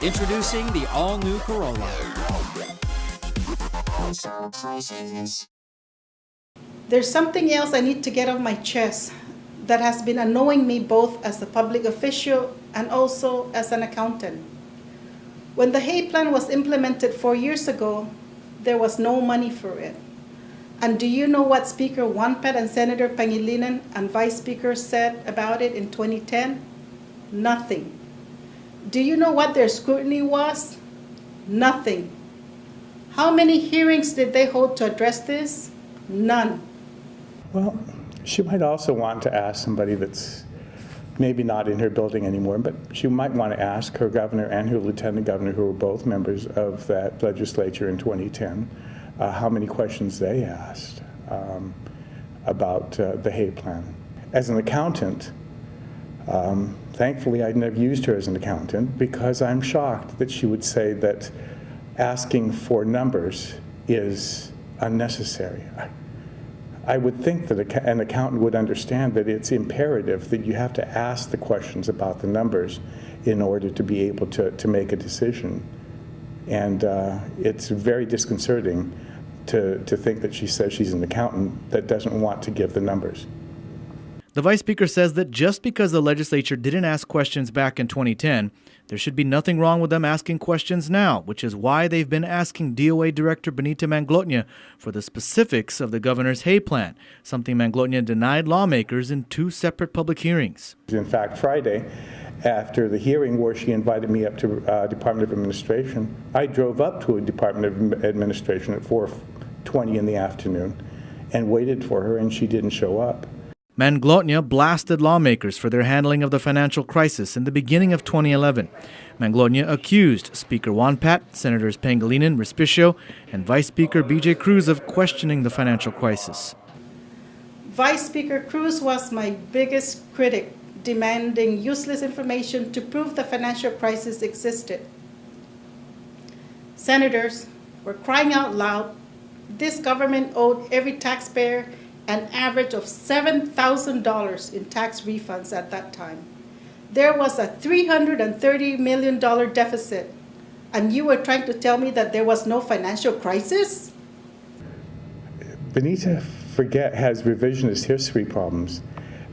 Introducing the all-new Corolla. There's something else I need to get off my chest that has been annoying me both as a public official and also as an accountant. When the Hay Plan was implemented 4 years ago, there was no money for it. And do you know what Speaker Wanpat and Senator Pangilinan and Vice Speaker said about it in 2010? Nothing. Do you know what their scrutiny was? Nothing. How many hearings did they hold to address this? None. Well, she might also want to ask somebody that's maybe not in her building anymore, but she might want to ask her governor and her lieutenant governor, who were both members of that legislature in 2010, how many questions they asked about the Hay Plan. As an accountant, thankfully I'd never used her as an accountant, because I'm shocked that she would say that asking for numbers is unnecessary. I would think that an accountant would understand that it's imperative that you have to ask the questions about the numbers in order to be able to make a decision. And it's very disconcerting to think that she says she's an accountant that doesn't want to give the numbers. The Vice Speaker says that just because the legislature didn't ask questions back in 2010, there should be nothing wrong with them asking questions now, which is why they've been asking DOA Director Benita Manglotnya for the specifics of the governor's Hay Plan, something Manglotnya denied lawmakers in 2 separate public hearings. In fact, Friday, after the hearing where she invited me up to Department of Administration, I drove up to a Department of Administration at 4:20 in the afternoon and waited for her, and she didn't show up. Manglotnya blasted lawmakers for their handling of the financial crisis in the beginning of 2011. Manglotnya accused Speaker Wanpat, Senators Pangilinan, Respicio, and Vice Speaker B.J. Cruz of questioning the financial crisis. Vice Speaker Cruz was my biggest critic, demanding useless information to prove the financial crisis existed. Senators were crying out loud. This government owed every taxpayer an average of $7,000 in tax refunds at that time. There was a $330 million deficit, and you were trying to tell me that there was no financial crisis? Benita has revisionist history problems.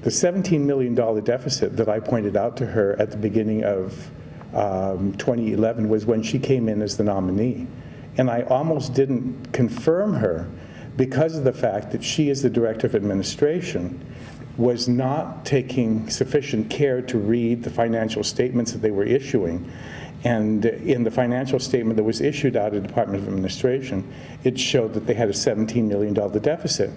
The $17 million deficit that I pointed out to her at the beginning of 2011 was when she came in as the nominee. And I almost didn't confirm her because of the fact that she, as the Director of Administration, was not taking sufficient care to read the financial statements that they were issuing. And in the financial statement that was issued out of the Department of Administration, it showed that they had a $17 million deficit.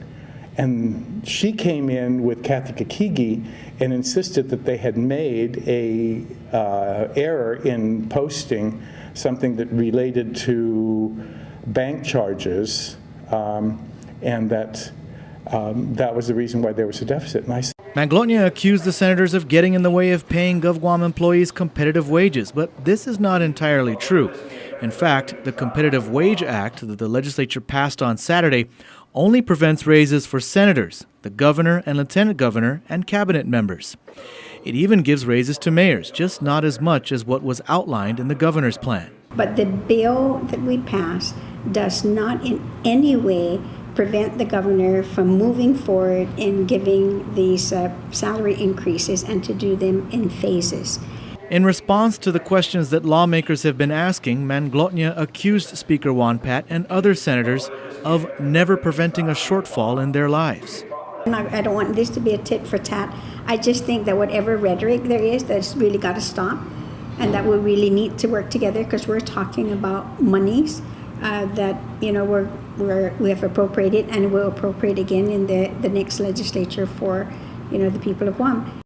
And she came in with Kathy Kakigi and insisted that they had made a error in posting something that related to bank charges, and that was the reason why there was a deficit. And Manglotnya accused the senators of getting in the way of paying GovGuam employees competitive wages, but this is not entirely true. In fact, the Competitive Wage Act that the legislature passed on Saturday only prevents raises for senators, the governor and lieutenant governor, and cabinet members. It even gives raises to mayors, just not as much as what was outlined in the governor's plan. But the bill that we passed does not in any way prevent the governor from moving forward in giving these salary increases, and to do them in phases. In response to the questions that lawmakers have been asking, Manglotnya accused Speaker Wanpat and other senators of never preventing a shortfall in their lives. I don't want this to be a tit for tat. I just think that whatever rhetoric there is, that's really got to stop, and that we really need to work together, because we're talking about monies that we have appropriated, and we'll appropriate again in the next legislature for the people of Guam.